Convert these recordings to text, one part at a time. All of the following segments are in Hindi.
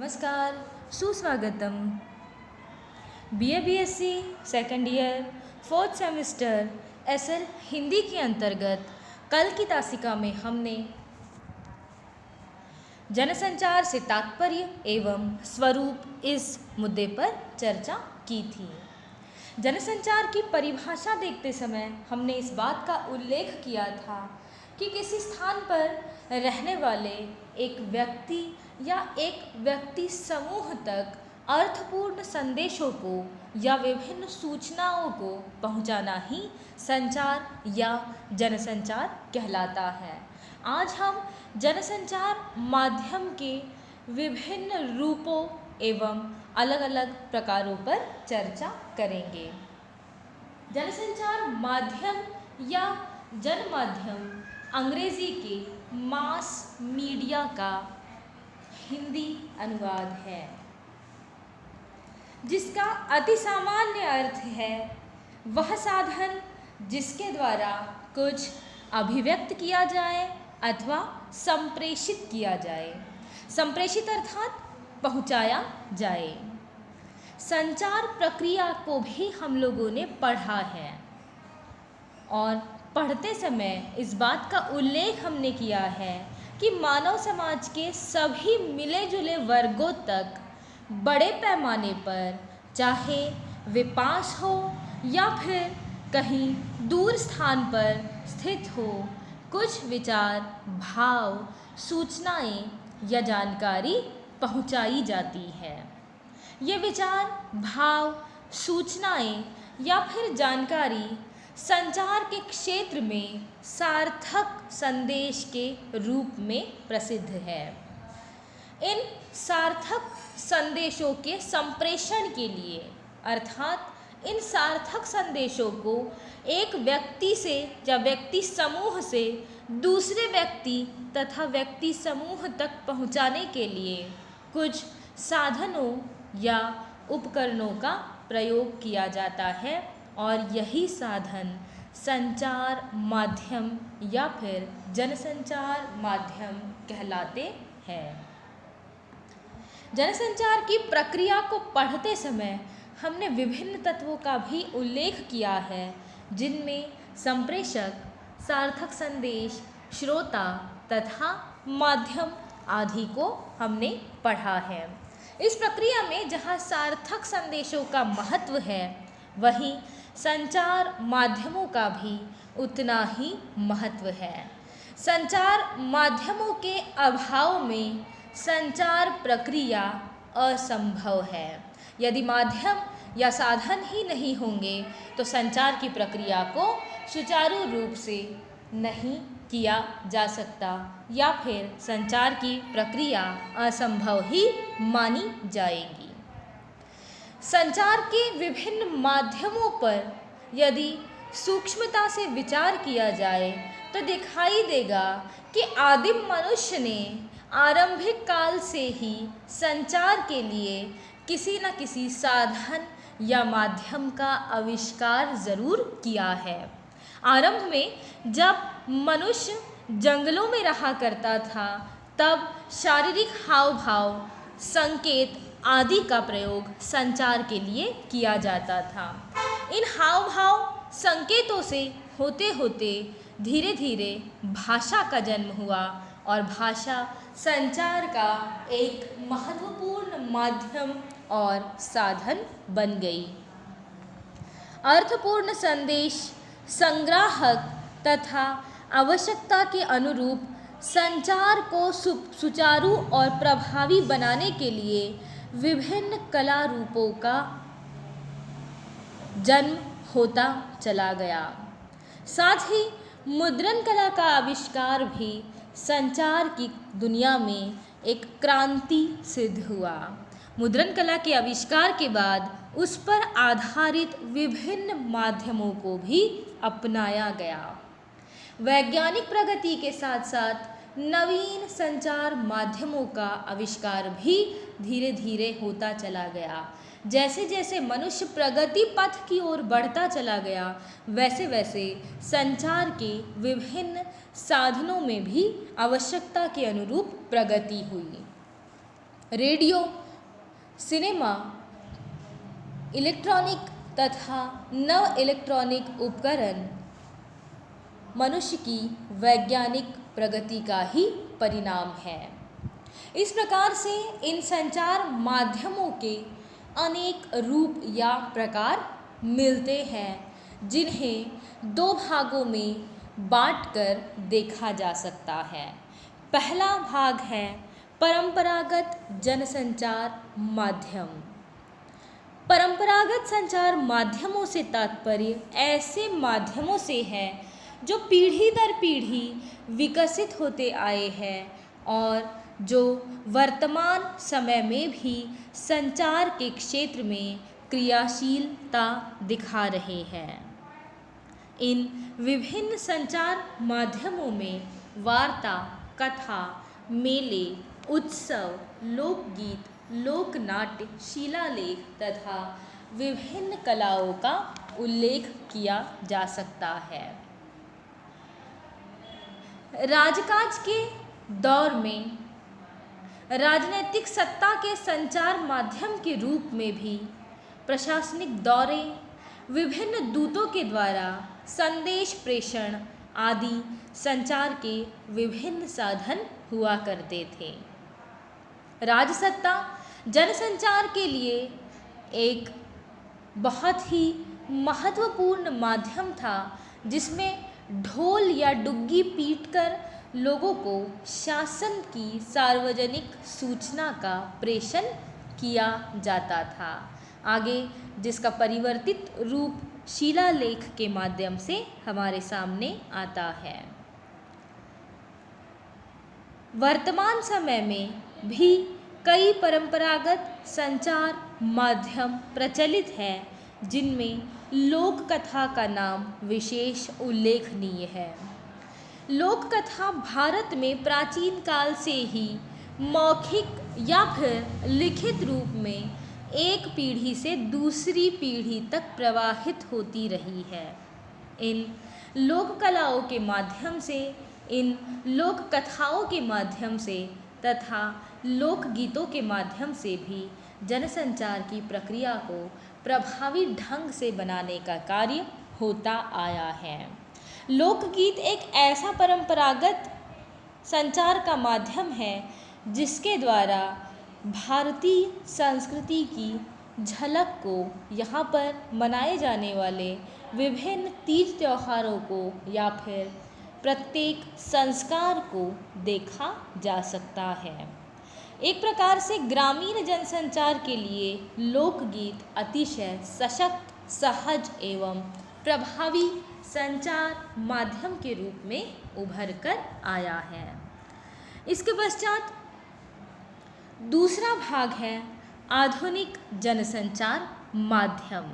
नमस्कार, सुस्वागतम। BA BSc second year 4th semester SL Hindi के अंतर्गत कल की तासिका में हमने जनसंचार से तात्पर्य एवं स्वरूप इस मुद्दे पर चर्चा की थी। जनसंचार की परिभाषा देखते समय हमने इस बात का उल्लेख किया था कि किसी स्थान पर रहने वाले एक व्यक्ति या एक व्यक्ति समूह तक अर्थपूर्ण संदेशों को या विभिन्न सूचनाओं को पहुंचाना ही संचार या जनसंचार कहलाता है। आज हम जनसंचार माध्यम के विभिन्न रूपों एवं अलग अलग प्रकारों पर चर्चा करेंगे। जनसंचार माध्यम या जनमाध्यम अंग्रेजी के मास मीडिया का हिंदी अनुवाद है, जिसका अति सामान्य अर्थ है वह साधन जिसके द्वारा कुछ अभिव्यक्त किया जाए अथवा संप्रेषित किया जाए। संप्रेषित अर्थात पहुंचाया जाए। संचार प्रक्रिया को भी हम लोगों ने पढ़ा है और पढ़ते समय इस बात का उल्लेख हमने किया है कि मानव समाज के सभी मिले जुले वर्गों तक बड़े पैमाने पर, चाहे वे पास हो या फिर कहीं दूर स्थान पर स्थित हो, कुछ विचार, भाव, सूचनाएं या जानकारी पहुंचाई जाती है। ये विचार, भाव, सूचनाएं या फिर जानकारी संचार के क्षेत्र में सार्थक संदेश के रूप में प्रसिद्ध है। इन सार्थक संदेशों के संप्रेषण के लिए अर्थात इन सार्थक संदेशों को एक व्यक्ति से या व्यक्ति समूह से दूसरे व्यक्ति तथा व्यक्ति समूह तक पहुंचाने के लिए कुछ साधनों या उपकरणों का प्रयोग किया जाता है और यही साधन संचार माध्यम या फिर जनसंचार माध्यम कहलाते हैं। जनसंचार की प्रक्रिया को पढ़ते समय हमने विभिन्न तत्वों का भी उल्लेख किया है, जिनमें संप्रेषक, सार्थक संदेश, श्रोता तथा माध्यम आदि को हमने पढ़ा है। इस प्रक्रिया में जहाँ सार्थक संदेशों का महत्व है, वहीं संचार माध्यमों का भी उतना ही महत्व है। संचार माध्यमों के अभाव में संचार प्रक्रिया असंभव है। यदि माध्यम या साधन ही नहीं होंगे तो संचार की प्रक्रिया को सुचारू रूप से नहीं किया जा सकता या फिर संचार की प्रक्रिया असंभव ही मानी जाएगी। संचार के विभिन्न माध्यमों पर यदि सूक्ष्मता से विचार किया जाए तो दिखाई देगा कि आदिम मनुष्य ने आरंभिक काल से ही संचार के लिए किसी न किसी साधन या माध्यम का आविष्कार ज़रूर किया है। आरंभ में जब मनुष्य जंगलों में रहा करता था, तब शारीरिक हाव भाव, संकेत आदि का प्रयोग संचार के लिए किया जाता था। इन हाव भाव संकेतों से होते होते धीरे धीरे भाषा का जन्म हुआ और भाषा संचार का एक महत्वपूर्ण माध्यम और साधन बन गई। अर्थपूर्ण संदेश संग्राहक तथा आवश्यकता के अनुरूप संचार को सुचारू और प्रभावी बनाने के लिए विभिन्न कला रूपों का जन्म होता चला गया। साथ ही मुद्रण कला का आविष्कार भी संचार की दुनिया में एक क्रांति सिद्ध हुआ। मुद्रण कला के आविष्कार के बाद उस पर आधारित विभिन्न माध्यमों को भी अपनाया गया। वैज्ञानिक प्रगति के साथ साथ नवीन संचार माध्यमों का आविष्कार भी धीरे धीरे होता चला गया। जैसे जैसे मनुष्य प्रगति पथ की ओर बढ़ता चला गया, वैसे वैसे संचार के विभिन्न साधनों में भी आवश्यकता के अनुरूप प्रगति हुई। रेडियो, सिनेमा, इलेक्ट्रॉनिक तथा नव इलेक्ट्रॉनिक उपकरण मनुष्य की वैज्ञानिक प्रगति का ही परिणाम है। इस प्रकार से इन संचार माध्यमों के अनेक रूप या प्रकार मिलते हैं, जिन्हें दो भागों में बांटकर देखा जा सकता है। पहला भाग है परंपरागत जनसंचार माध्यम। परंपरागत संचार माध्यमों से तात्पर्य ऐसे माध्यमों से है जो पीढ़ी दर पीढ़ी विकसित होते आए हैं और जो वर्तमान समय में भी संचार के क्षेत्र में क्रियाशीलता दिखा रहे हैं। इन विभिन्न संचार माध्यमों में वार्ता, कथा, मेले, उत्सव, लोकगीत, लोकनाट्य, शिलालेख तथा विभिन्न कलाओं का उल्लेख किया जा सकता है। राजकाज के दौर में राजनीतिक सत्ता के संचार माध्यम के रूप में भी प्रशासनिक दौरे, विभिन्न दूतों के द्वारा संदेश प्रेषण आदि संचार के विभिन्न साधन हुआ करते थे। राजसत्ता जनसंचार के लिए एक बहुत ही महत्वपूर्ण माध्यम था, जिसमें ढोल या डुग्गी पीटकर लोगों को शासन की सार्वजनिक सूचना का प्रेषण किया जाता था। आगे जिसका परिवर्तित रूप शिलालेख के माध्यम से हमारे सामने आता है। वर्तमान समय में भी कई परंपरागत संचार माध्यम प्रचलित है, जिनमें लोक कथा का नाम विशेष उल्लेखनीय है। लोक कथा भारत में प्राचीन काल से ही मौखिक या फिर लिखित रूप में एक पीढ़ी से दूसरी पीढ़ी तक प्रवाहित होती रही है। इन लोक कलाओं के माध्यम से, इन लोक कथाओं के माध्यम से तथा लोकगीतों के माध्यम से भी जनसंचार की प्रक्रिया को प्रभावी ढंग से बनाने का कार्य होता आया है। लोकगीत एक ऐसा परंपरागत संचार का माध्यम है जिसके द्वारा भारतीय संस्कृति की झलक को यहाँ पर मनाए जाने वाले विभिन्न तीज त्योहारों को या फिर प्रत्येक संस्कार को देखा जा सकता है। एक प्रकार से ग्रामीण जनसंचार के लिए लोकगीत अतिशय सशक्त, सहज एवं प्रभावी संचार माध्यम के रूप में उभर कर आया है। इसके पश्चात दूसरा भाग है आधुनिक जनसंचार माध्यम।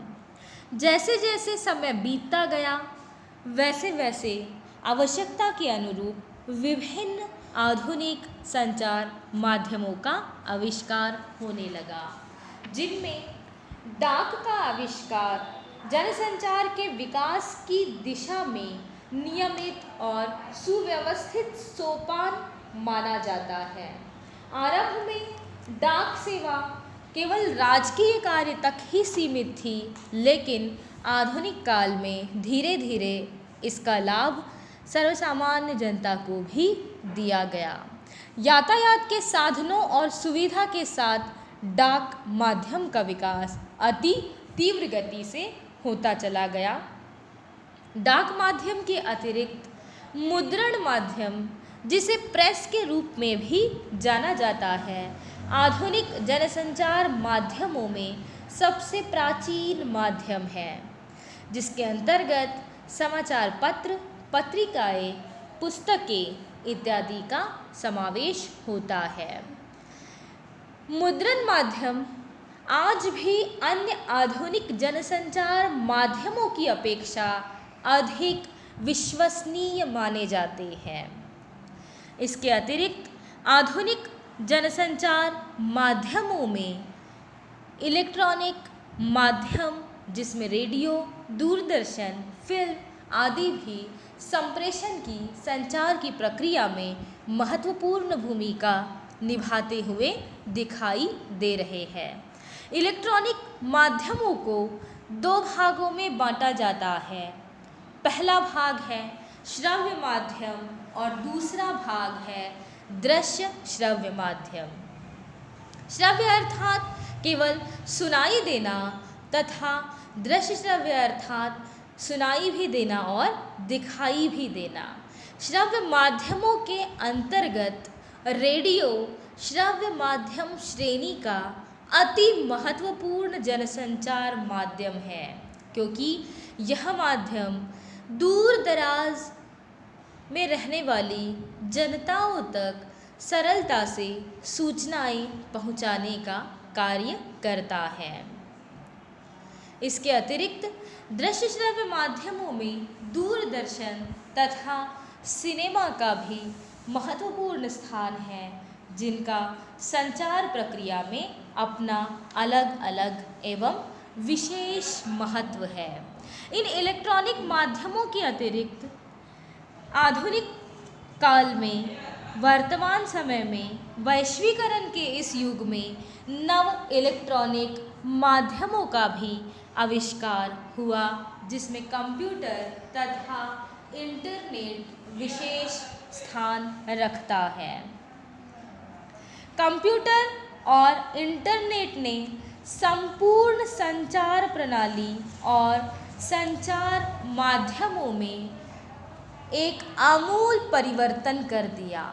जैसे जैसे समय बीतता गया, वैसे वैसे आवश्यकता के अनुरूप विभिन्न आधुनिक संचार माध्यमों का आविष्कार होने लगा, जिनमें डाक का आविष्कार जनसंचार के विकास की दिशा में नियमित और सुव्यवस्थित सोपान माना जाता है। आरंभ में डाक सेवा केवल राजकीय कार्य तक ही सीमित थी, लेकिन आधुनिक काल में धीरे धीरे इसका लाभ सर्वसामान्य जनता को भी दिया गया। यातायात के साधनों और सुविधा के साथ डाक माध्यम का विकास अति तीव्र गति से होता चला गया। डाक माध्यम के अतिरिक्त मुद्रण माध्यम, जिसे प्रेस के रूप में भी जाना जाता है, आधुनिक जनसंचार माध्यमों में सबसे प्राचीन माध्यम है, जिसके अंतर्गत समाचार पत्र, पत्रिकाएं, पुस्तकें इत्यादि का समावेश होता है। मुद्रण माध्यम आज भी अन्य आधुनिक जनसंचार माध्यमों की अपेक्षा अधिक विश्वसनीय माने जाते हैं। इसके अतिरिक्त आधुनिक जनसंचार माध्यमों में इलेक्ट्रॉनिक माध्यम, जिसमें रेडियो, दूरदर्शन, फिल्म आदि भी संप्रेषण की संचार की प्रक्रिया में महत्वपूर्ण भूमिका निभाते हुए दिखाई दे रहे हैं। इलेक्ट्रॉनिक माध्यमों को दो भागों में बांटा जाता है। पहला भाग है श्रव्य माध्यम और दूसरा भाग है दृश्य श्रव्य माध्यम। श्रव्य अर्थात केवल सुनाई देना तथा दृश्य श्रव्य अर्थात सुनाई भी देना और दिखाई भी देना। श्रव्य माध्यमों के अंतर्गत रेडियो श्रव्य माध्यम श्रेणी का अति महत्वपूर्ण जनसंचार माध्यम है, क्योंकि यह माध्यम दूर दराज में रहने वाली जनताओं तक सरलता से सूचनाएं पहुंचाने का कार्य करता है। इसके अतिरिक्त दृश्य श्रव्य माध्यमों में दूरदर्शन तथा सिनेमा का भी महत्वपूर्ण स्थान है, जिनका संचार प्रक्रिया में अपना अलग अलग एवं विशेष महत्व है। इन इलेक्ट्रॉनिक माध्यमों के अतिरिक्त आधुनिक काल में वर्तमान समय में वैश्वीकरण के इस युग में नव इलेक्ट्रॉनिक माध्यमों का भी आविष्कार हुआ, जिसमें कंप्यूटर तथा इंटरनेट विशेष स्थान रखता है। कंप्यूटर और इंटरनेट ने संपूर्ण संचार प्रणाली और संचार माध्यमों में एक आमूल परिवर्तन कर दिया।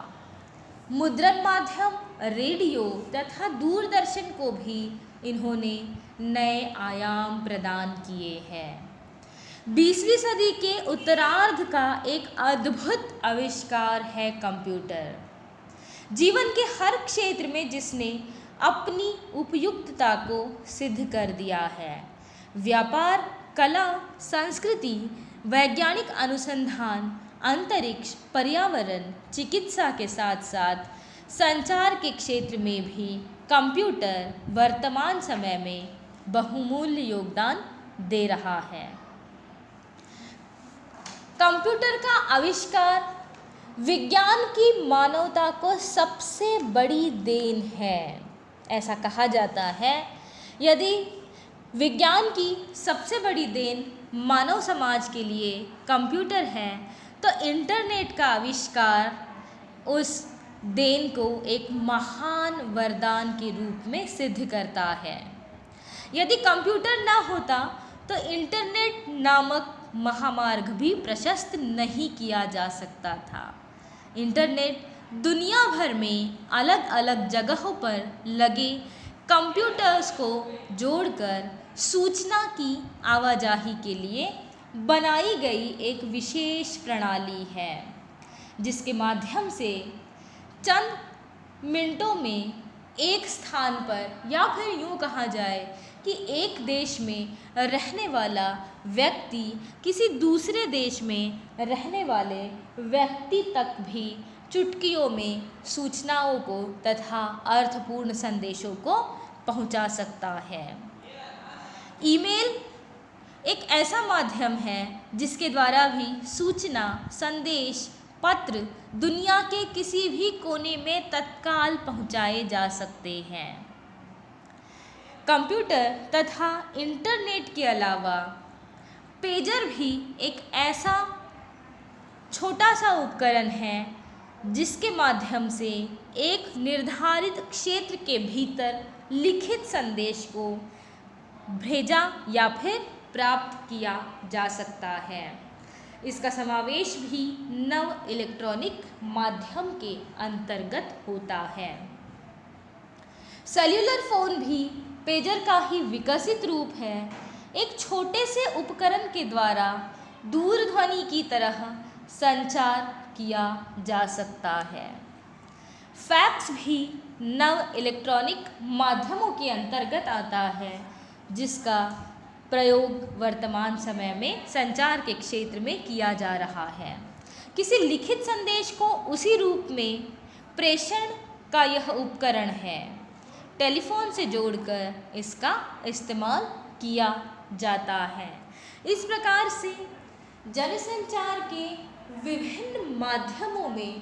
मुद्रण माध्यम, रेडियो तथा दूरदर्शन को भी इन्होंने नए आयाम प्रदान किए हैं। 20वीं सदी के उत्तरार्ध का एक अद्भुत आविष्कार है कंप्यूटर। जीवन के हर क्षेत्र में जिसने अपनी उपयुक्तता को सिद्ध कर दिया है। व्यापार, कला, संस्कृति, वैज्ञानिक अनुसंधान, अंतरिक्ष, पर्यावरण, चिकित्सा के साथ साथ संचार के क्षेत्र में भी कंप्यूटर वर्तमान समय में बहुमूल्य योगदान दे रहा है। कंप्यूटर का आविष्कार विज्ञान की मानवता को सबसे बड़ी देन है। ऐसा कहा जाता है, यदि विज्ञान की सबसे बड़ी देन मानव समाज के लिए कंप्यूटर है, तो इंटरनेट का आविष्कार उस देन को एक महान वरदान के रूप में सिद्ध करता है। यदि कंप्यूटर ना होता तो इंटरनेट नामक महामार्ग भी प्रशस्त नहीं किया जा सकता था। इंटरनेट दुनिया भर में अलग अलग जगहों पर लगे कंप्यूटर्स को जोड़कर सूचना की आवाजाही के लिए बनाई गई एक विशेष प्रणाली है, जिसके माध्यम से चंद मिनटों में एक स्थान पर, या फिर यूँ कहा जाए कि एक देश में रहने वाला व्यक्ति किसी दूसरे देश में रहने वाले व्यक्ति तक भी चुटकियों में सूचनाओं को तथा अर्थपूर्ण संदेशों को पहुंचा सकता है। ईमेल एक ऐसा माध्यम है जिसके द्वारा भी सूचना, संदेश, पत्र दुनिया के किसी भी कोने में तत्काल पहुंचाए जा सकते हैं। कंप्यूटर तथा इंटरनेट के अलावा पेजर भी एक ऐसा छोटा सा उपकरण है जिसके माध्यम से एक निर्धारित क्षेत्र के भीतर लिखित संदेश को भेजा या फिर प्राप्त किया जा सकता है। इसका समावेश भी नव इलेक्ट्रॉनिक माध्यम के अंतर्गत होता है। सेल्युलर फोन भी पेजर का ही विकसित रूप है। एक छोटे से उपकरण के द्वारा दूरध्वनि की तरह संचार किया जा सकता है। फैक्स भी नव इलेक्ट्रॉनिक माध्यमों के अंतर्गत आता है, जिसका प्रयोग वर्तमान समय में संचार के क्षेत्र में किया जा रहा है। किसी लिखित संदेश को उसी रूप में प्रेषण का यह उपकरण है। टेलीफोन से जोड़कर इसका इस्तेमाल किया जाता है। इस प्रकार से जनसंचार के विभिन्न माध्यमों में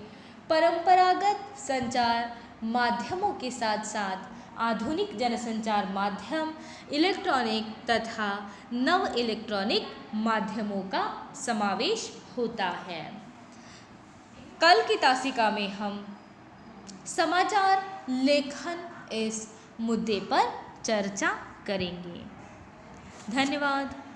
परंपरागत संचार माध्यमों के साथ साथ आधुनिक जनसंचार माध्यम, इलेक्ट्रॉनिक तथा नव इलेक्ट्रॉनिक माध्यमों का समावेश होता है। कल की तासिका में हम समाचार लेखन इस मुद्दे पर चर्चा करेंगे। धन्यवाद।